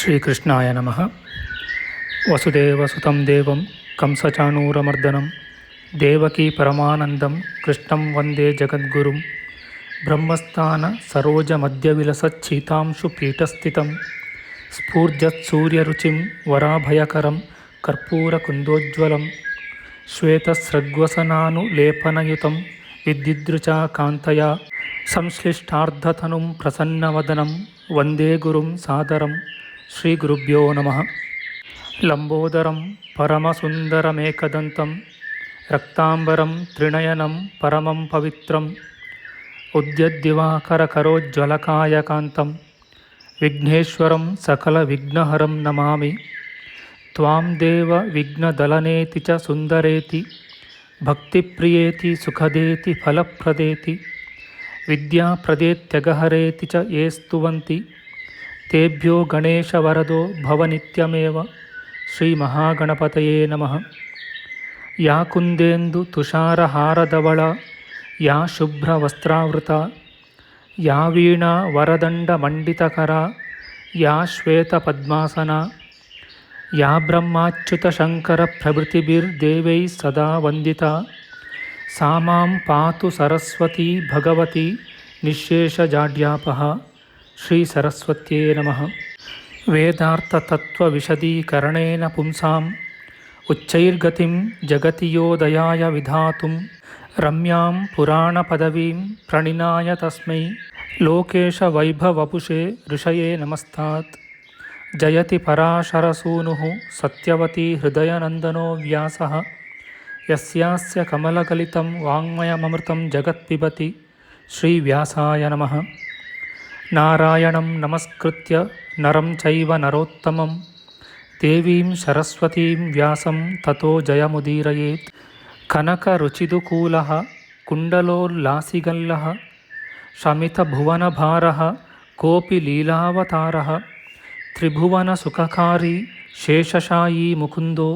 ಶ್ರೀಕೃಷ್ಣಾಯ ನಮಃ. ವಸುದೇವಸುತಂ ದೇವಂ ಕಂಸಚಾಣೂರಮರ್ದನಂ ದೇವಕೀ ಪರಮಾನಂದಂ ಕೃಷ್ಣಂ ವಂದೇ ಜಗದ್ಗುರುಂ. ಬ್ರಹ್ಮಸ್ಥಾನ ಸರೋಜಮಧ್ಯವಿಲಸಚ್ಛೀತಾಂಶು ಪೀಠಸ್ಥಿತಂ ಸ್ಫೂರ್ಜತ್ಸೂರ್ಯರುಚಿಂ ವರಾಭಯಕರಂ ಕರ್ಪೂರಕುಂದೋಜ್ವಲಂ ಶ್ವೇತಸ್ರಗ್ವಸನಾನುಲೇಪನಯುತಂ ವಿದ್ಯುದೃಚಾ ಕಾಂತಯಾ ಸಂಶ್ಲಿಷ್ಟಾರ್ಧತನುಂ ಪ್ರಸನ್ನವದನಂ ವಂದೇ ಗುರುಂ ಸಾದರಂ. ಶ್ರೀ ಗುರುಭ್ಯೋ ನಮಃ. ಲಂಬೋದರಂ ಪರಮಸುಂದರಮೇಕದಂತಂ ರಕ್ತಾಂಬರಂ ತ್ರಿನಯನಂ ಪರಮಂ ಪವಿತ್ರಂ ಉದ್ಯದ್ದಿವಾಕರಕರೋಜ್ವಲಕಾಯಕಾಂತಂ ವಿಘ್ನೇಶ್ವರಂ ಸಕಲವಿಘ್ನಹರಂ ನಮಾಮಿ. ತ್ವಾಂ ದೇವ ವಿಘ್ನದಲನೇತಿ ಚ ಸುಂದರೇತಿ ಭಕ್ತಿಪ್ರಿಯೇತಿ ಸುಖದೇತಿ ಫಲಪ್ರದೇತಿ ವಿದ್ಯಾಪ್ರದೇತ್ಯಗಹರೇತಿ ಚ ಯೇ ಸ್ತುವಂತಿ ತೇಭ್ಯೋ ಗಣೇಶವರದೋ ಭವನಿತ್ಯಮೇವ. ಶ್ರೀ ಮಹಾಗಣಪತಯೇ ನಮಃ. ಯಾ ಕುಂದೇಂದು ತುಷಾರಹಾರಧವಳ ಯಾ ಶುಭ್ರವಸ್ತ್ರಾವೃತ ಯಾ ವೀಣಾ ವರದಂಡಮಂಡಿತಕರ ಯಾ ಶ್ವೇತಪದ್ಮಾಸನ ಯಾ ಬ್ರಹ್ಮಾಚ್ಯುತಶಂಕರಪ್ರಭೃತಿಭಿರ್ದೇವೈಃ ಸದಾ ವಂದಿತಾ ಸಾ ಮಾಂ ಪಾತು ಸರಸ್ವತೀ ಭಗವತಿ ನಿಶ್ಶೇಷಜಾಡ್ಯಾಪಃ. ಶ್ರೀ ಸರಸ್ವತ್ಯೇ ನಮಃ. ವೇದಾರ್ಥತತ್ವವಿಶದೀಕರಣೇನ ಪುಂಸಾಂ ಉಚ್ಚೈರ್ಗತಿಂ ಜಗತಿ ಯೋ ದಯಾಯ ವಿಧಾತುಂ ರಮ್ಯಾಂ ಪುರಾಣಪದವೀಂ ಪ್ರಣಿನಾಯ ತಸ್ಮೈ ಲೋಕೇಶವೈಭವಪುಷೇ ಋಷಯೇ ನಮಸ್ತಾತ್. ಜಯತಿ ಪರಾಶರಸೂನುಃ ಸತ್ಯವತಿ ಹೃದಯನಂದನೋ ವ್ಯಾಸಃ ಯಸ್ಯಾಸ್ಯ ಕಮಲಕಲಿತಂ ವಾङ्ಮಯಮೃತಂ ಜಗತ್ಪಿಬತಿ. ಶ್ರೀವ್ಯಾಸಾಯ ನಮಃ. ನಾರಾಯಣಂ ನಮಸ್ಕೃತ್ಯ ನರಂ ಚೈವ ನರೋತ್ತಮಂ ದೇವೀಂ ಸರಸ್ವತೀಂ ವ್ಯಾಸಂ ತತೋ ಜಯಮುದೀರಯೇತ್. ಕನಕರುಚಿದುಕೂಲಃ ಕುಂಡಲೋಲ್ಲಾಸಿಗಲ್ಲಃ ಶಮಿತಭುವನಭಾರಃ ಕೋಪಿ ಲೀಲಾವತಾರಃ ತ್ರಿಭುವನಸುಖಕಾರಿ ಶೇಷಶಾಯೀ ಮುಕುಂದೋ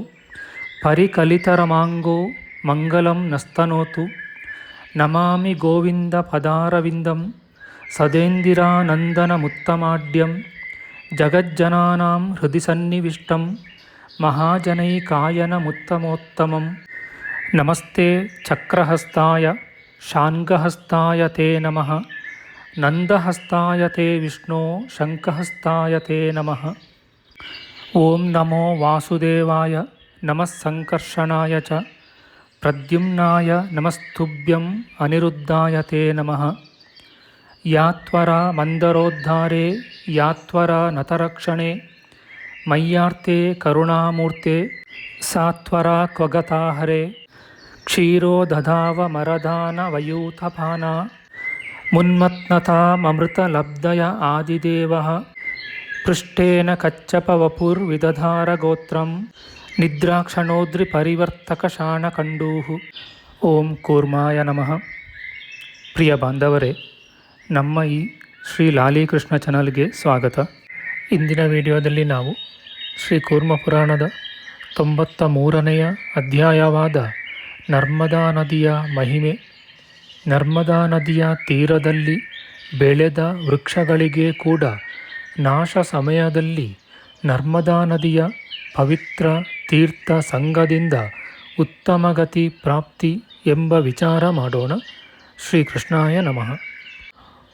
ಪರಿಕಲಿತರಮಾಂಗೋ ಮಂಗಲಂ ನಸ್ತನೋತು. ನಮಾಮಿ ಗೋವಿಂದ ಪದಾರವಿಂದಂ ಸದೇಂದಿರಾನಂದನಮುತ್ತಮಾಡ್ಯಂ ಜಗಜ್ಜನಾನಾಂ ಹೃದಿ ಸನ್ನಿವಿಷ್ಟಂ ಮಹಾಜನೈಕಾಯನಮುತ್ತಮೋತ್ತಮಂ. ನಮಸ್ತೆ ಚಕ್ರಹಸ್ತಾಯ ಶಾನ್ಗಹಸ್ತಾಯ ತೇ ನಮಃ. ನಂದಹಸ್ತಾಯ ತೇ ವಿಷ್ಣೋ ಶಂಖಹಸ್ತಾಯ ತೇ ನಮಃ. ಓಂ ನಮೋ ವಾಸುದೇವಾಯ ನಮಃ ಸಂಕರ್ಷಣಾಯ ಚ ಪ್ರದ್ಯುಮ್ನಾಯ ನಮಸ್ತುಭ್ಯಂ ಅನಿರುದ್ಧಾಯ ತೇ ನಮಃ. ಯಾತ್ವರ ಮಂದರೋದ್ಧಾರೆ ಯಾತ್ವರ ನತರಕ್ಷಣೆ ಮಯ್ಯಾರ್ತೆ ಕರುಣಾಮೂರ್ತೆ ಸಾತ್ವರ ಕ್ವಗತಾಹರೆ ಕ್ಷೀರೋ ದಧಾವ ಮರದಾನ ವಯೂಥಪಾನ ಮುನ್ಮತ್ನತಾಮೃತಲಬ್ಧಯ ಆದಿದೇವಃ ಪೃಷ್ಟೇನ ಕಚ್ಚಪವಪುರ್ವಿದಧಾರ ಗೋತ್ರಂ ನಿದ್ರಾಕ್ಷಣೋದ್ರಿ ಪರಿವರ್ತಕ ಶಾಣಕಂಡೂಃ. ಓಂ ಕೂರ್ಮಾಯ ನಮಃ. ಪ್ರಿಯ ಬಾಂಧವರೇ, ನಮ್ಮ ಈ ಶ್ರೀ ಲಾಲೀಕೃಷ್ಣ ಚಾನಲ್ಗೆ ಸ್ವಾಗತ. ಇಂದಿನ ವಿಡಿಯೋದಲ್ಲಿ ನಾವು ಶ್ರೀ ಕೂರ್ಮ ಪುರಾಣದ 93ನೆಯ ಅಧ್ಯಾಯವಾದ ನರ್ಮದಾ ನದಿಯ ಮಹಿಮೆ, ನರ್ಮದಾ ನದಿಯ ತೀರದಲ್ಲಿ ಬೆಳೆದ ವೃಕ್ಷಗಳಿಗೆ ಕೂಡ ನಾಶ ಸಮಯದಲ್ಲಿ ನರ್ಮದಾ ನದಿಯ ಪವಿತ್ರ ತೀರ್ಥ ಸಂಘದಿಂದ ಉತ್ತಮಗತಿ ಪ್ರಾಪ್ತಿ ಎಂಬ ವಿಚಾರ ಮಾಡೋಣ. ಶ್ರೀಕೃಷ್ಣಾಯ ನಮಃ.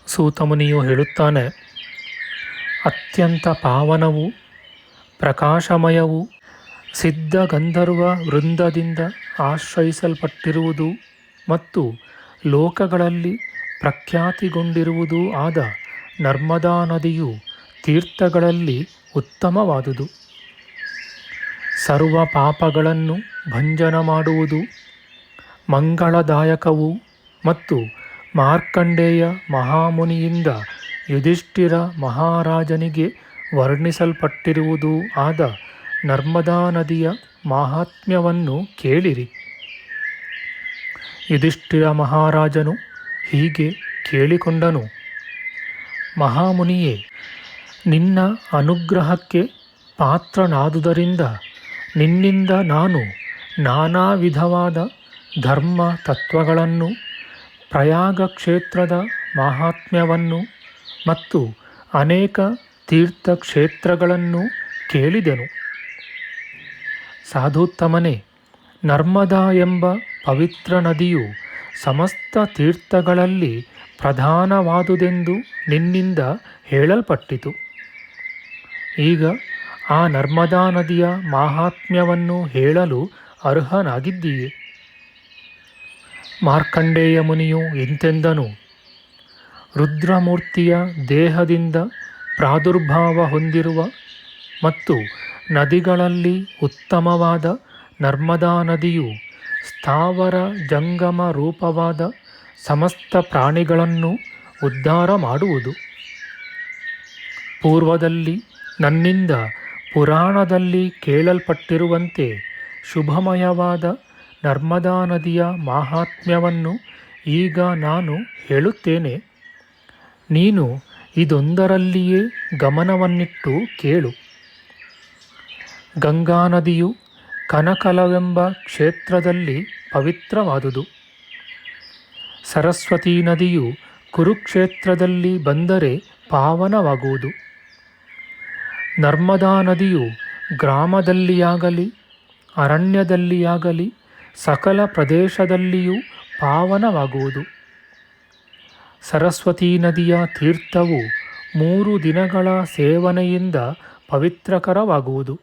ಸೂತಮುನಿಯು ಹೇಳುತ್ತಾನೆ, ಅತ್ಯಂತ ಪಾವನವೂ ಪ್ರಕಾಶಮಯವೂ ಸಿದ್ಧ ಗಂಧರ್ವ ವೃಂದದಿಂದ ಆಶ್ರಯಿಸಲ್ಪಟ್ಟಿರುವುದು ಮತ್ತು ಲೋಕಗಳಲ್ಲಿ ಪ್ರಖ್ಯಾತಿಗೊಂಡಿರುವುದೂ ಆದ ನರ್ಮದಾ ನದಿಯು ತೀರ್ಥಗಳಲ್ಲಿ ಉತ್ತಮವಾದುದು. ಸರ್ವ ಪಾಪಗಳನ್ನು ಭಂಜನ ಮಾಡುವುದು, ಮಂಗಳದಾಯಕವೂ ಮತ್ತು ಮಾರ್ಕಂಡೇಯ ಮಹಾಮುನಿಯಿಂದ ಯುಧಿಷ್ಠಿರ ಮಹಾರಾಜನಿಗೆ ವರ್ಣಿಸಲ್ಪಟ್ಟಿರುವುದೂ ಆದ ನರ್ಮದಾ ನದಿಯ ಮಾಹಾತ್ಮ್ಯವನ್ನು ಕೇಳಿರಿ. ಯುಧಿಷ್ಠಿರ ಮಹಾರಾಜನು ಹೀಗೆ ಕೇಳಿಕೊಂಡನು. ಮಹಾಮುನಿಯೇ, ನಿನ್ನ ಅನುಗ್ರಹಕ್ಕೆ ಪಾತ್ರನಾದುದರಿಂದ ನಿನ್ನಿಂದ ನಾನು ನಾನಾ ವಿಧವಾದ ಧರ್ಮ ತತ್ವಗಳನ್ನು, ಪ್ರಯಾಗ ಕ್ಷೇತ್ರದ ಮಾಹಾತ್ಮ್ಯವನ್ನು ಮತ್ತು ಅನೇಕ ತೀರ್ಥಕ್ಷೇತ್ರಗಳನ್ನು ಕೇಳಿದೆನು. ಸಾಧುತ್ತಮನೇ, ನರ್ಮದಾ ಎಂಬ ಪವಿತ್ರ ನದಿಯು ಸಮಸ್ತ ತೀರ್ಥಗಳಲ್ಲಿ ಪ್ರಧಾನವಾದುದೆಂದು ನಿನ್ನಿಂದ ಹೇಳಲ್ಪಟ್ಟಿತು. ಈಗ ಆ ನರ್ಮದಾ ನದಿಯ ಮಾಹಾತ್ಮ್ಯವನ್ನು ಹೇಳಲು ಅರ್ಹನಾಗಿದ್ದೀಯೆ. ಮಾರ್ಕಂಡೇಯ ಮುನಿಯು ಇಂತೆಂದನು. ರುದ್ರಮೂರ್ತಿಯ ದೇಹದಿಂದ ಪ್ರಾದುರ್ಭಾವ ಹೊಂದಿರುವ ಮತ್ತು ನದಿಗಳಲ್ಲಿ ಉತ್ತಮವಾದ ನರ್ಮದಾ ನದಿಯು ಸ್ಥಾವರ ಜಂಗಮ ರೂಪವಾದ ಸಮಸ್ತ ಪ್ರಾಣಿಗಳನ್ನು ಉದ್ಧಾರ ಮಾಡುವುದು. ಪೂರ್ವದಲ್ಲಿ ನನ್ನಿಂದ ಪುರಾಣದಲ್ಲಿ ಕೇಳಲ್ಪಟ್ಟಿರುವಂತೆ ಶುಭಮಯವಾದ ನರ್ಮದಾ ನದಿಯ ಮಾಹಾತ್ಮ್ಯವನ್ನು ಈಗ ನಾನು ಹೇಳುತ್ತೇನೆ. ನೀನು ಇದೊಂದರಲ್ಲಿಯೇ ಗಮನವನ್ನಿಟ್ಟು ಕೇಳು. ಗಂಗಾ ನದಿಯು ಕನಕಲವೆಂಬ ಕ್ಷೇತ್ರದಲ್ಲಿ ಪವಿತ್ರವಾದುದು. ಸರಸ್ವತೀ ನದಿಯು ಕುರುಕ್ಷೇತ್ರದಲ್ಲಿ ಬಂದರೆ ಪಾವನವಾಗುವುದು. ನರ್ಮದಾ ನದಿಯು ಗ್ರಾಮದಲ್ಲಿಯಾಗಲಿ ಅರಣ್ಯದಲ್ಲಿಯಾಗಲಿ ಸಕಲ ಪ್ರದೇಶದಲ್ಲಿಯೂ ಪಾವನವಾಗುವುದು. ಸರಸ್ವತೀ ನದಿಯ ತೀರ್ಥವು 3 ದಿನಗಳ ಸೇವನೆಯಿಂದ ಪವಿತ್ರಕರವಾಗುವುದು.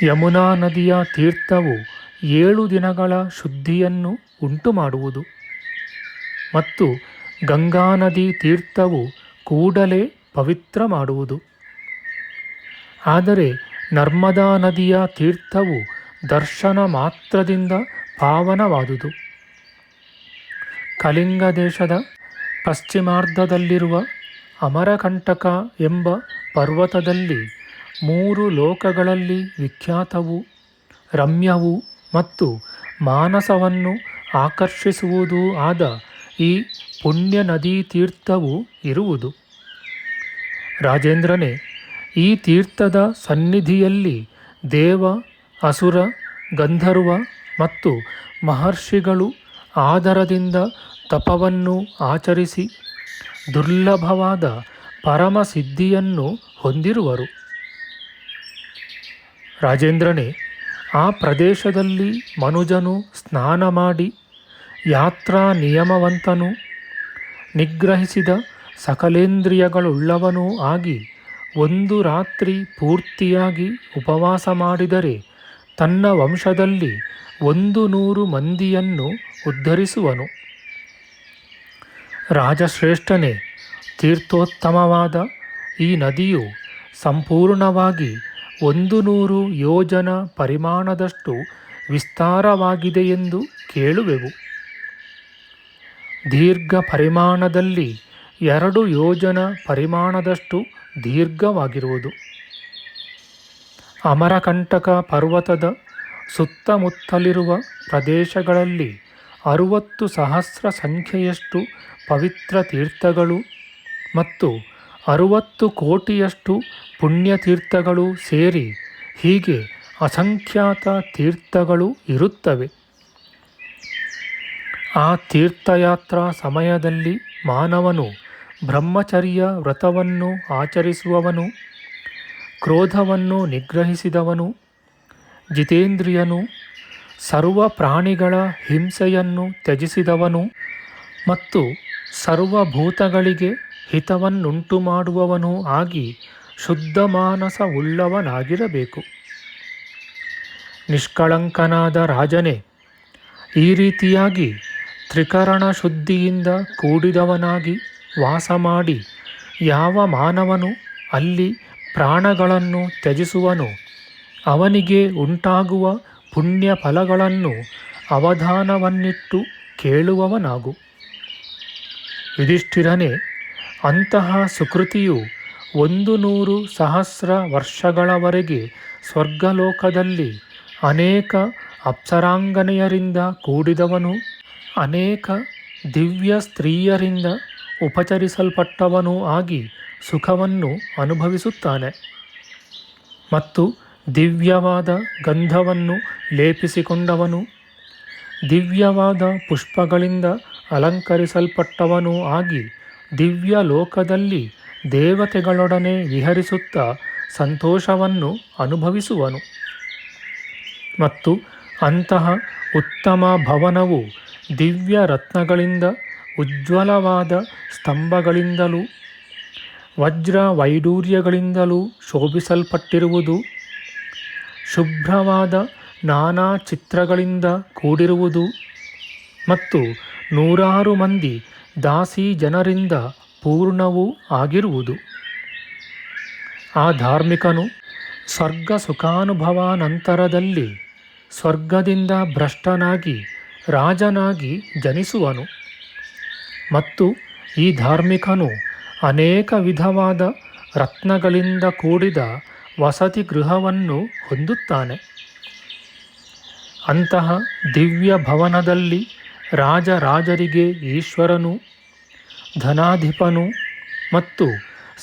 ಯಮುನಾ ನದಿಯ ತೀರ್ಥವು 7 ದಿನಗಳ ಶುದ್ಧಿಯನ್ನು ಉಂಟುಮಾಡುವುದು ಮತ್ತು ಗಂಗಾ ನದಿ ತೀರ್ಥವು ಕೂಡಲೇ ಪವಿತ್ರ ಮಾಡುವುದು. ಆದರೆ ನರ್ಮದಾ ನದಿಯ ತೀರ್ಥವು ದರ್ಶನ ಮಾತ್ರದಿಂದ ಪಾವನವಾದುದು. ಕಳಿಂಗ ದೇಶದ ಪಶ್ಚಿಮಾರ್ಧದಲ್ಲಿರುವ ಅಮರಕಂಟಕ ಎಂಬ ಪರ್ವತದಲ್ಲಿ 3 ಲೋಕಗಳಲ್ಲಿ ವಿಖ್ಯಾತವೂ ರಮ್ಯವೂ ಮತ್ತು ಮಾನಸವನ್ನು ಆಕರ್ಷಿಸುವುದೂ ಆದ ಈ ಪುಣ್ಯ ನದೀ ತೀರ್ಥವು ಇರುವುದು. ರಾಜೇಂದ್ರನೇ, ಈ ತೀರ್ಥದ ಸನ್ನಿಧಿಯಲ್ಲಿ ದೇವ, ಅಸುರ, ಗಂಧರ್ವ ಮತ್ತು ಮಹರ್ಷಿಗಳು ಆದರದಿಂದ ತಪವನ್ನು ಆಚರಿಸಿ ದುರ್ಲಭವಾದ ಪರಮಸಿದ್ಧಿಯನ್ನು ಹೊಂದಿರುವರು. ರಾಜೇಂದ್ರನೇ, ಆ ಪ್ರದೇಶದಲ್ಲಿ ಮನುಜನು ಸ್ನಾನ ಮಾಡಿ ಯಾತ್ರಾ ನಿಯಮವಂತನೂ ನಿಗ್ರಹಿಸಿದ ಸಕಲೇಂದ್ರಿಯಗಳುಳ್ಳವನೂ ಆಗಿ 1 ರಾತ್ರಿ ಪೂರ್ತಿಯಾಗಿ ಉಪವಾಸ ಮಾಡಿದರೆ ತನ್ನ ವಂಶದಲ್ಲಿ 100 ಮಂದಿಯನ್ನು ಉದ್ಧರಿಸುವನು. ರಾಜಶ್ರೇಷ್ಠನೇ, ತೀರ್ಥೋತ್ತಮವಾದ ಈ ನದಿಯು ಸಂಪೂರ್ಣವಾಗಿ 100 ಯೋಜನ ಪರಿಮಾಣದಷ್ಟು ವಿಸ್ತಾರವಾಗಿದೆಯೆಂದು ಕೇಳುವೆವು. ದೀರ್ಘ ಪರಿಮಾಣದಲ್ಲಿ 2 ಯೋಜನ ಪರಿಮಾಣದಷ್ಟು ದೀರ್ಘವಾಗಿರುವುದು. ಅಮರಕಂಟಕ ಪರ್ವತದ ಸುತ್ತಮುತ್ತಲಿರುವ ಪ್ರದೇಶಗಳಲ್ಲಿ 60,000 ಸಂಖ್ಯೆಯಷ್ಟು ಪವಿತ್ರ ತೀರ್ಥಗಳು ಮತ್ತು 60 ಕೋಟಿಯಷ್ಟು ಪುಣ್ಯತೀರ್ಥಗಳು ಸೇರಿ ಹೀಗೆ ಅಸಂಖ್ಯಾತ ತೀರ್ಥಗಳು ಇರುತ್ತವೆ. ಆ ತೀರ್ಥಯಾತ್ರಾ ಸಮಯದಲ್ಲಿ ಮಾನವನು ಬ್ರಹ್ಮಚರ್ಯ ವ್ರತವನ್ನು ಆಚರಿಸುವವನು, ಕ್ರೋಧವನ್ನು ನಿಗ್ರಹಿಸಿದವನು, ಜಿತೇಂದ್ರಿಯನು, ಸರ್ವ ಪ್ರಾಣಿಗಳ ಹಿಂಸೆಯನ್ನು ತ್ಯಜಿಸಿದವನು ಮತ್ತು ಸರ್ವಭೂತಗಳಿಗೆ ಹಿತವನ್ನುಂಟು ಮಾಡುವವನೂ ಆಗಿ ಶುದ್ಧ ಮಾನಸವುಳ್ಳವನಾಗಿರಬೇಕು. ನಿಷ್ಕಳಂಕನಾದ ರಾಜನೇ, ಈ ರೀತಿಯಾಗಿ ತ್ರಿಕರಣ ಶುದ್ಧಿಯಿಂದ ಕೂಡಿದವನಾಗಿ ವಾಸ ಮಾಡಿ ಯಾವ ಮಾನವನು ಅಲ್ಲಿ ಪ್ರಾಣಗಳನ್ನು ತ್ಯಜಿಸುವನೋ ಅವನಿಗೆ ಉಂಟಾಗುವ ಪುಣ್ಯ ಫಲಗಳನ್ನು ಅವಧಾನವನ್ನಿಟ್ಟು ಕೇಳುವವನಾಗು. ಯುಧಿಷ್ಠಿರನೇ, ಅಂತಹ ಸುಕೃತಿಯು 100,000 ವರ್ಷಗಳವರೆಗೆ ಸ್ವರ್ಗಲೋಕದಲ್ಲಿ ಅನೇಕ ಅಪ್ಸರಾಂಗನೆಯರಿಂದ ಕೂಡಿದವನು, ಅನೇಕ ದಿವ್ಯ ಸ್ತ್ರೀಯರಿಂದ ಉಪಚರಿಸಲ್ಪಟ್ಟವನೂ ಆಗಿ ಸುಖವನ್ನು ಅನುಭವಿಸುತ್ತಾನೆ ಮತ್ತು ದಿವ್ಯವಾದ ಗಂಧವನ್ನು ಲೇಪಿಸಿಕೊಂಡವನು, ದಿವ್ಯವಾದ ಪುಷ್ಪಗಳಿಂದ ಅಲಂಕರಿಸಲ್ಪಟ್ಟವನೂ ಆಗಿ ದಿವ್ಯ ಲೋಕದಲ್ಲಿ ದೇವತೆಗಳೊಡನೆ ವಿಹರಿಸುತ್ತಾ ಸಂತೋಷವನ್ನು ಅನುಭವಿಸುವನು. ಮತ್ತು ಅಂತಹ ಉತ್ತಮ ಭವನವು ದಿವ್ಯ ರತ್ನಗಳಿಂದ ಉಜ್ವಲವಾದ ಸ್ತಂಭಗಳಿಂದಲೂ ವಜ್ರ ವೈಡೂರ್ಯಗಳಿಂದಲೂ ಶೋಭಿಸಲ್ಪಟ್ಟಿರುವುದು. ಶುಭ್ರವಾದ ನಾನಾ ಚಿತ್ರಗಳಿಂದ ಕೂಡಿರುವುದು ಮತ್ತು 100 ಮಂದಿ ದಾಸಿ ಜನರಿಂದ ಪೂರ್ಣವೂ ಆಗಿರುವುದು. ಆ ಧಾರ್ಮಿಕನು ಸ್ವರ್ಗ ಸುಖಾನುಭವಾನಂತರದಲ್ಲಿ ಸ್ವರ್ಗದಿಂದ ಭ್ರಷ್ಟನಾಗಿ ರಾಜನಾಗಿ ಜನಿಸುವನು. ಮತ್ತು ಈ ಧಾರ್ಮಿಕನು ಅನೇಕ ವಿಧವಾದ ರತ್ನಗಳಿಂದ ಕೂಡಿದ ವಸತಿ ಗೃಹವನ್ನು ಹೊಂದುತ್ತಾನೆ. ಅಂತಹ ದಿವ್ಯ ಭವನದಲ್ಲಿ ರಾಜರಿಗೆ ಈಶ್ವರನು, ಧನಾಧಿಪನು ಮತ್ತು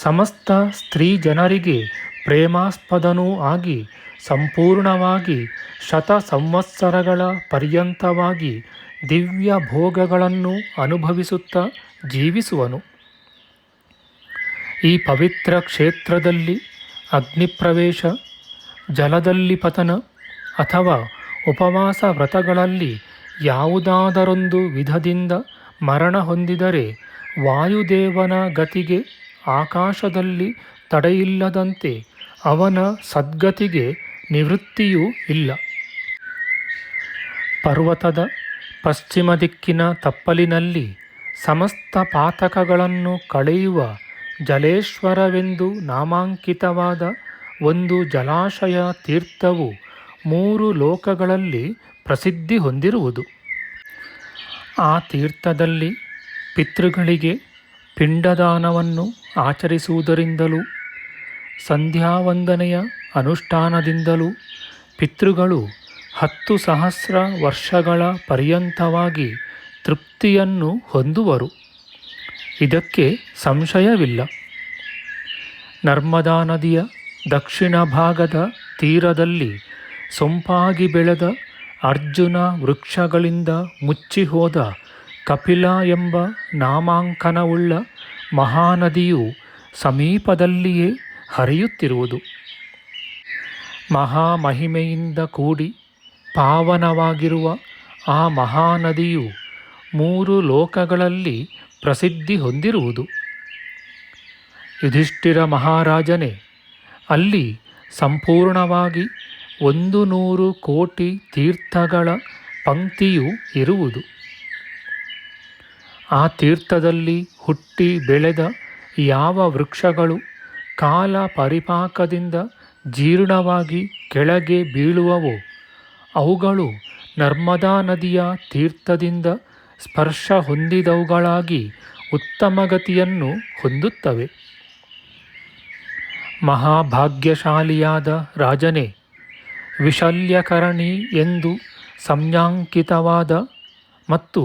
ಸಮಸ್ತ ಸ್ತ್ರೀ ಜನರಿಗೆ ಪ್ರೇಮಾಸ್ಪದನೂ ಆಗಿ ಸಂಪೂರ್ಣವಾಗಿ 100 ಸಂವತ್ಸರಗಳ ಪರ್ಯಂತವಾಗಿ ದಿವ್ಯ ಭೋಗಗಳನ್ನು ಅನುಭವಿಸುತ್ತಾ ಜೀವಿಸುವನು. ಈ ಪವಿತ್ರ ಕ್ಷೇತ್ರದಲ್ಲಿ ಅಗ್ನಿಪ್ರವೇಶ, ಜಲದಲ್ಲಿ ಪತನ ಅಥವಾ ಉಪವಾಸ ವ್ರತಗಳಲ್ಲಿ ಯಾವುದಾದರೊಂದು ವಿಧದಿಂದ ಮರಣ ಹೊಂದಿದರೆ ವಾಯುದೇವನ ಗತಿಗೆ ಆಕಾಶದಲ್ಲಿ ತಡೆಯಿಲ್ಲದಂತೆ ಅವನ ಸದ್ಗತಿಗೆ ನಿವೃತ್ತಿಯೂ ಇಲ್ಲ. ಪರ್ವತದ ಪಶ್ಚಿಮ ದಿಕ್ಕಿನ ತಪ್ಪಲಿನಲ್ಲಿ ಸಮಸ್ತ ಪಾತಕಗಳನ್ನು ಕಳೆಯುವ ಜಲೇಶ್ವರವೆಂದು ನಾಮಾಂಕಿತವಾದ ಒಂದು ಜಲಾಶಯ ತೀರ್ಥವು 3 ಲೋಕಗಳಲ್ಲಿ ಪ್ರಸಿದ್ಧಿ ಹೊಂದಿರುವುದು. ಆ ತೀರ್ಥದಲ್ಲಿ ಪಿತೃಗಳಿಗೆ ಪಿಂಡದಾನವನ್ನು ಆಚರಿಸುವುದರಿಂದಲೂ ಸಂಧ್ಯಾವಂದನೆಯ ಅನುಷ್ಠಾನದಿಂದಲೂ ಪಿತೃಗಳು 10 ಸಹಸ್ರ ವರ್ಷಗಳ ಪರ್ಯಂತವಾಗಿ ತೃಪ್ತಿಯನ್ನು ಹೊಂದುವರು. ಇದಕ್ಕೆ ಸಂಶಯವಿಲ್ಲ. ನರ್ಮದಾ ನದಿಯ ದಕ್ಷಿಣ ಭಾಗದ ತೀರದಲ್ಲಿ ಸೊಂಪಾಗಿ ಬೆಳೆದ ಅರ್ಜುನ ವೃಕ್ಷಗಳಿಂದ ಮುಚ್ಚಿಹೋದ ಕಪಿಲ ಎಂಬ ನಾಮಾಂಕನವುಳ್ಳ ಮಹಾನದಿಯು ಸಮೀಪದಲ್ಲಿಯೇ ಹರಿಯುತ್ತಿರುವುದು. ಮಹಾಮಹಿಮೆಯಿಂದ ಕೂಡಿ ಪಾವನವಾಗಿರುವ ಆ ಮಹಾನದಿಯು 3 ಲೋಕಗಳಲ್ಲಿ ಪ್ರಸಿದ್ಧಿ ಹೊಂದಿರುವುದು. ಯುಧಿಷ್ಠಿರ ಮಹಾರಾಜನೇ, ಅಲ್ಲಿ ಸಂಪೂರ್ಣವಾಗಿ 100 ಕೋಟಿ ತೀರ್ಥಗಳ ಪಂಕ್ತಿಯು ಇರುವುದು. ಆ ತೀರ್ಥದಲ್ಲಿ ಹುಟ್ಟಿ ಬೆಳೆದ ಯಾವ ವೃಕ್ಷಗಳು ಕಾಲ ಪರಿಪಾಕದಿಂದ ಜೀರ್ಣವಾಗಿ ಕೆಳಗೆ ಬೀಳುವವೋ ಅವುಗಳು ನರ್ಮದಾ ನದಿಯ ತೀರ್ಥದಿಂದ ಸ್ಪರ್ಶ ಹೊಂದಿದವುಗಳಾಗಿ ಉತ್ತಮಗತಿಯನ್ನು ಹೊಂದುತ್ತವೆ. ಮಹಾಭಾಗ್ಯಶಾಲಿಯಾದ ರಾಜನೇ, ವಿಶಲ್ಯಕರಣಿ ಎಂದು ಸಂಜ್ಞಾಂಕಿತವಾದ ಮತ್ತು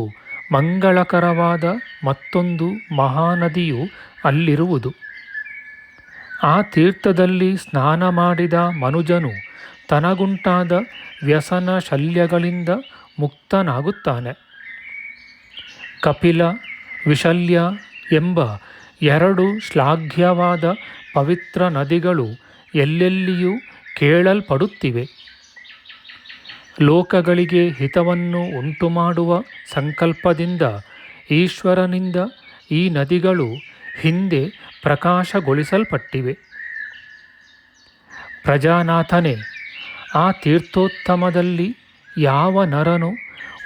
ಮಂಗಳಕರವಾದ ಮತ್ತೊಂದು ಮಹಾನದಿಯು ಅಲ್ಲಿರುವುದು. ಆ ತೀರ್ಥದಲ್ಲಿ ಸ್ನಾನ ಮಾಡಿದ ಮನುಜನು ತನಗುಂಟಾದ ವ್ಯಸನ ಶಲ್ಯಗಳಿಂದ ಮುಕ್ತನಾಗುತ್ತಾನೆ. ಕಪಿಲ, ವಿಶಲ್ಯ ಎಂಬ 2 ಶ್ಲಾಘ್ಯವಾದ ಪವಿತ್ರ ನದಿಗಳು ಎಲ್ಲೆಲ್ಲಿಯೂ ಕೇಳಲ್ಪಡುತ್ತಿವೆ. ಲೋಕಗಳಿಗೆ ಹಿತವನ್ನು ಉಂಟುಮಾಡುವ ಸಂಕಲ್ಪದಿಂದ ಈಶ್ವರನಿಂದ ಈ ನದಿಗಳು ಹಿಂದೆ ಪ್ರಕಾಶಗೊಳಿಸಲ್ಪಟ್ಟಿವೆ. ಪ್ರಜಾನಾಥನೇ, ಆ ತೀರ್ಥೋತ್ತಮದಲ್ಲಿ ಯಾವ ನರನು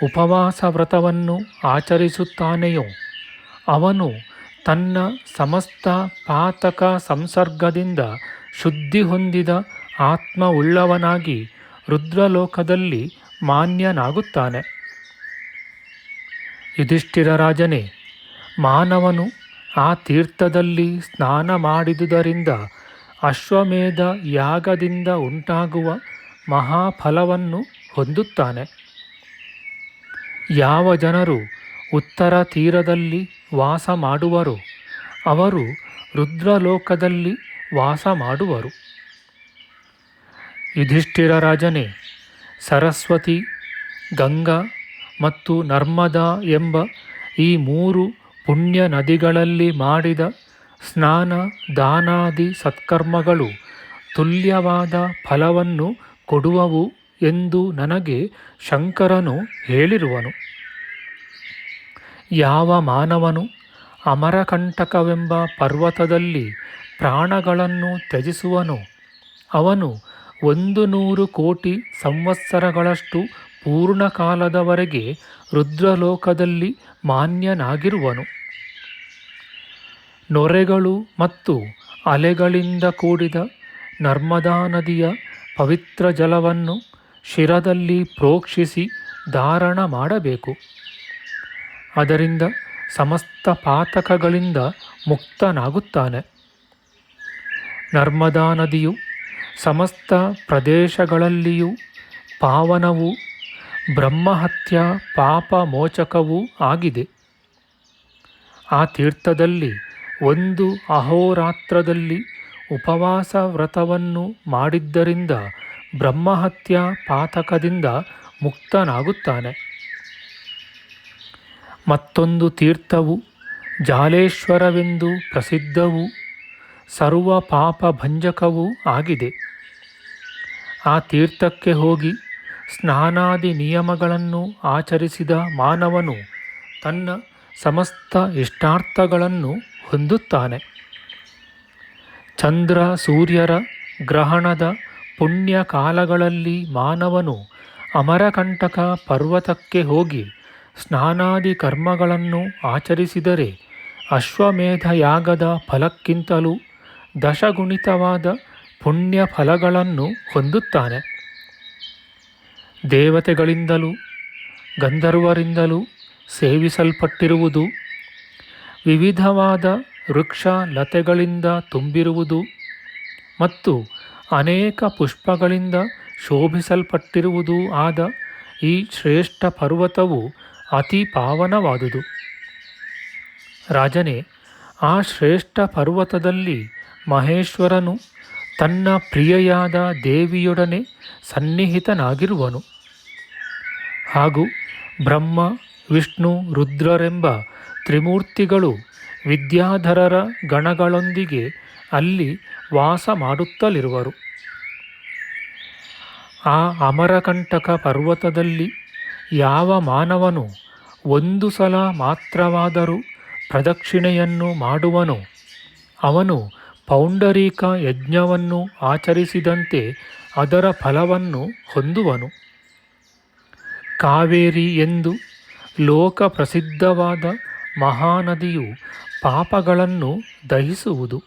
ಉಪವಾಸ ವ್ರತವನ್ನು ಆಚರಿಸುತ್ತಾನೆಯೋ ಅವನು ತನ್ನ ಸಮಸ್ತ ಪಾತಕ ಸಂಸರ್ಗದಿಂದ ಶುದ್ಧಿ ಹೊಂದಿದ ಆತ್ಮವುಳ್ಳವನಾಗಿ ರುದ್ರಲೋಕದಲ್ಲಿ ಮಾನ್ಯನಾಗುತ್ತಾನೆ. ಯುಧಿಷ್ಠಿರ ರಾಜನೇ, ಮಾನವನು ಆ ತೀರ್ಥದಲ್ಲಿ ಸ್ನಾನ ಮಾಡಿದುದರಿಂದ ಅಶ್ವಮೇಧ ಯಾಗದಿಂದ ಉಂಟಾಗುವ ಮಹಾಫಲವನ್ನು ಹೊಂದುತ್ತಾನೆ. ಯಾವ ಜನರು ಉತ್ತರ ತೀರದಲ್ಲಿ ವಾಸ ಮಾಡುವರೋ ಅವರು ರುದ್ರಲೋಕದಲ್ಲಿ ವಾಸ ಮಾಡುವರು. ಯುಧಿಷ್ಠಿರ ರಾಜನೇ, ಸರಸ್ವತಿ, ಗಂಗಾ ಮತ್ತು ನರ್ಮದಾ ಎಂಬ ಈ 3 ಪುಣ್ಯ ನದಿಗಳಲ್ಲಿ ಮಾಡಿದ ಸ್ನಾನ ದಾನಾದಿ ಸತ್ಕರ್ಮಗಳು ತುಲ್ಯವಾದ ಫಲವನ್ನು ಕೊಡುವವು ಎಂದು ನನಗೆ ಶಂಕರನು ಹೇಳಿರುವನು. ಯಾವ ಮಾನವನು ಅಮರಕಂಟಕವೆಂಬ ಪರ್ವತದಲ್ಲಿ ಪ್ರಾಣಗಳನ್ನು ತ್ಯಜಿಸುವನೋ ಅವನು 100 ಕೋಟಿ ಸಂವತ್ಸರಗಳಷ್ಟು ಪೂರ್ಣಕಾಲದವರೆಗೆ ರುದ್ರಲೋಕದಲ್ಲಿ ಮಾನ್ಯನಾಗಿರುವನು. ನೊರೆಗಳು ಮತ್ತು ಅಲೆಗಳಿಂದ ಕೂಡಿದ ನರ್ಮದಾ ನದಿಯ ಪವಿತ್ರ ಜಲವನ್ನು ಶಿರದಲ್ಲಿ ಪ್ರೋಕ್ಷಿಸಿ ಧಾರಣ ಮಾಡಬೇಕು. ಅದರಿಂದ ಸಮಸ್ತ ಪಾತಕಗಳಿಂದ ಮುಕ್ತನಾಗುತ್ತಾನೆ. ನರ್ಮದಾ ನದಿಯು ಸಮಸ್ತ ಪ್ರದೇಶಗಳಲ್ಲಿಯೂ ಪಾವನವೂ ಬ್ರಹ್ಮಹತ್ಯಾ ಪಾಪ ಮೋಚಕವೂ ಆಗಿದೆ. ಆ ತೀರ್ಥದಲ್ಲಿ 1 ಅಹೋರಾತ್ರದಲ್ಲಿ ಉಪವಾಸ ವ್ರತವನ್ನು ಮಾಡಿದ್ದರಿಂದ ಬ್ರಹ್ಮಹತ್ಯಾ ಪಾತಕದಿಂದ ಮುಕ್ತನಾಗುತ್ತಾನೆ. ಮತ್ತೊಂದು ತೀರ್ಥವು ಜಾಲೇಶ್ವರವೆಂದು ಪ್ರಸಿದ್ಧವೂ ಸರ್ವ ಪಾಪ ಭಂಜಕವೂ ಆಗಿದೆ. ಆ ತೀರ್ಥಕ್ಕೆ ಹೋಗಿ ಸ್ನಾನಾದಿ ನಿಯಮಗಳನ್ನು ಆಚರಿಸಿದ ಮಾನವನು ತನ್ನ ಸಮಸ್ತ ಇಷ್ಟಾರ್ಥಗಳನ್ನು ಹೊಂದುತ್ತಾನೆ. ಚಂದ್ರ ಸೂರ್ಯರ ಗ್ರಹಣದ ಪುಣ್ಯ ಕಾಲಗಳಲ್ಲಿ ಮಾನವನು ಅಮರಕಂಟಕ ಪರ್ವತಕ್ಕೆ ಹೋಗಿ ಸ್ನಾನಾದಿ ಕರ್ಮಗಳನ್ನು ಆಚರಿಸಿದರೆ ಅಶ್ವಮೇಧ ಯಾಗದ ಫಲಕ್ಕಿಂತಲೂ ದಶಗುಣಿತವಾದ ಪುಣ್ಯ ಫಲಗಳನ್ನು ಹೊಂದುತ್ತಾನೆ. ದೇವತೆಗಳಿಂದಲೂ ಗಂಧರ್ವರಿಂದಲೂ ಸೇವಿಸಲ್ಪಟ್ಟಿರುವುದು, ವಿವಿಧವಾದ ವೃಕ್ಷ ಲತೆಗಳಿಂದ ತುಂಬಿರುವುದು ಮತ್ತು ಅನೇಕ ಪುಷ್ಪಗಳಿಂದ ಶೋಭಿಸಲ್ಪಟ್ಟಿರುವುದೂ ಆದ ಈ ಶ್ರೇಷ್ಠ ಪರ್ವತವು ಅತಿ ಪಾವನವಾದುದು. ರಾಜನೇ, ಆ ಶ್ರೇಷ್ಠ ಪರ್ವತದಲ್ಲಿ ಮಹೇಶ್ವರನು ತನ್ನ ಪ್ರಿಯೆಯಾದ ದೇವಿಯೊಡನೆ ಸನ್ನಿಹಿತನಾಗಿರುವನು. ಹಾಗೂ ಬ್ರಹ್ಮ ವಿಷ್ಣು ರುದ್ರರೆಂಬ ತ್ರಿಮೂರ್ತಿಗಳು ವಿದ್ಯಾಧರರ ಗಣಗಳೊಂದಿಗೆ ಅಲ್ಲಿ ವಾಸ ಮಾಡುತ್ತಲಿರುವರು. ಆ ಅಮರಕಂಟಕ ಪರ್ವತದಲ್ಲಿ ಯಾವ ಮಾನವನು 1 ಸಲ ಮಾತ್ರವಾದರೂ ಪ್ರದಕ್ಷಿಣೆಯನ್ನು ಮಾಡುವನೋ ಅವನು ಪೌಂಡರೀಕ ಯಜ್ಞವನ್ನು ಆಚರಿಸಿದಂತೆ ಅದರ ಫಲವನ್ನು ಹೊಂದುವನು. ಕಾವೇರಿ ಎಂದು ಲೋಕ ಪ್ರಸಿದ್ಧವಾದ ಮಹಾನದಿಯು ಪಾಪಗಳನ್ನು ದಹಿಸುವುದು.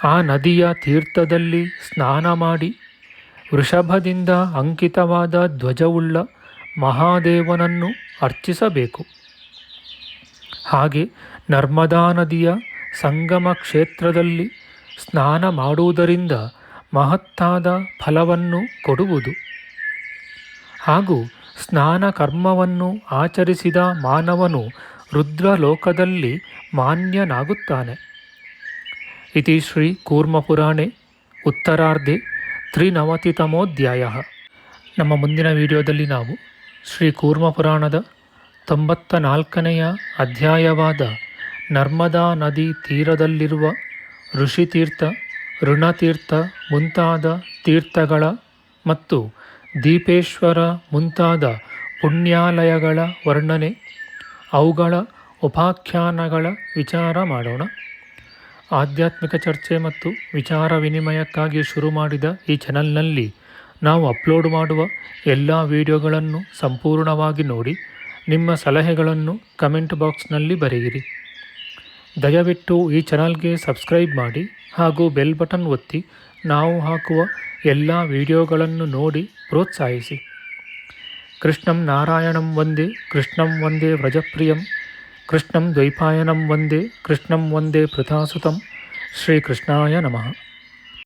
ಆ ನದಿಯ ತೀರ್ಥದಲ್ಲಿ ಸ್ನಾನ ಮಾಡಿ ವೃಷಭದಿಂದ ಅಂಕಿತವಾದ ಧ್ವಜವುಳ್ಳ ಮಹಾದೇವನನ್ನು ಅರ್ಚಿಸಬೇಕು. ಹಾಗೆ ನರ್ಮದಾ ನದಿಯ ಸಂಗಮ ಕ್ಷೇತ್ರದಲ್ಲಿ ಸ್ನಾನ ಮಾಡುವುದರಿಂದ ಮಹತ್ತಾದ ಫಲವನ್ನು ಕೊಡುವುದು. ಹಾಗೂ ಸ್ನಾನ ಕರ್ಮವನ್ನು ಆಚರಿಸಿದ ಮಾನವನು ರುದ್ರಲೋಕದಲ್ಲಿ ಮಾನ್ಯನಾಗುತ್ತಾನೆ. ಇತಿ ಶ್ರೀ ಕೂರ್ಮಪುರಾಣೆ ಉತ್ತರಾರ್ಧೆ 93ತಮೋಧ್ಯಾಯ. ನಮ್ಮ ಮುಂದಿನ ವಿಡಿಯೋದಲ್ಲಿ ನಾವು ಶ್ರೀ ಕೂರ್ಮಪುರಾಣದ 94ನೆಯ ಅಧ್ಯಾಯವಾದ ನರ್ಮದಾ ನದಿ ತೀರದಲ್ಲಿರುವ ಋಷಿತೀರ್ಥ, ಋಣತೀರ್ಥ ಮುಂತಾದ ತೀರ್ಥಗಳ ಮತ್ತು ದೀಪೇಶ್ವರ ಮುಂತಾದ ಪುಣ್ಯಾಲಯಗಳ ವರ್ಣನೆ, ಅವುಗಳ ಉಪಾಖ್ಯಾನಗಳ ವಿಚಾರ ಮಾಡೋಣ. ಆಧ್ಯಾತ್ಮಿಕ ಚರ್ಚೆ ಮತ್ತು ವಿಚಾರ ವಿನಿಮಯಕ್ಕಾಗಿ ಶುರು ಮಾಡಿದ ಈ ಚಾನಲ್ನಲ್ಲಿ ನಾವು ಅಪ್ಲೋಡ್ ಮಾಡುವ ಎಲ್ಲ ವಿಡಿಯೋಗಳನ್ನು ಸಂಪೂರ್ಣವಾಗಿ ನೋಡಿ ನಿಮ್ಮ ಸಲಹೆಗಳನ್ನು ಕಮೆಂಟ್ ಬಾಕ್ಸ್ನಲ್ಲಿ ಬರೆಯಿರಿ. ದಯವಿಟ್ಟು ಈ ಚಾನಲ್ಗೆ ಸಬ್ಸ್ಕ್ರೈಬ್ ಮಾಡಿ ಹಾಗೂ ಬೆಲ್ ಬಟನ್ ಒತ್ತಿ ನಾವು ಹಾಕುವ ಎಲ್ಲ ವಿಡಿಯೋಗಳನ್ನು ನೋಡಿ ಪ್ರೋತ್ಸಾಹಿಸಿ. ಕೃಷ್ಣಂ ನಾರಾಯಣಂ ವಂದೇ, ಕೃಷ್ಣಂ ವಂದೇ ವ್ರಜಪ್ರಿಯಂ, ಕೃಷ್ಣಂ ದ್ವೈಪಾಯನಂ ವಂದೇ, ಕೃಷ್ಣಂ ವಂದೇ ಪೃಥಾಸುತಂ. ಶ್ರೀಕೃಷ್ಣಾಯ ನಮಃ.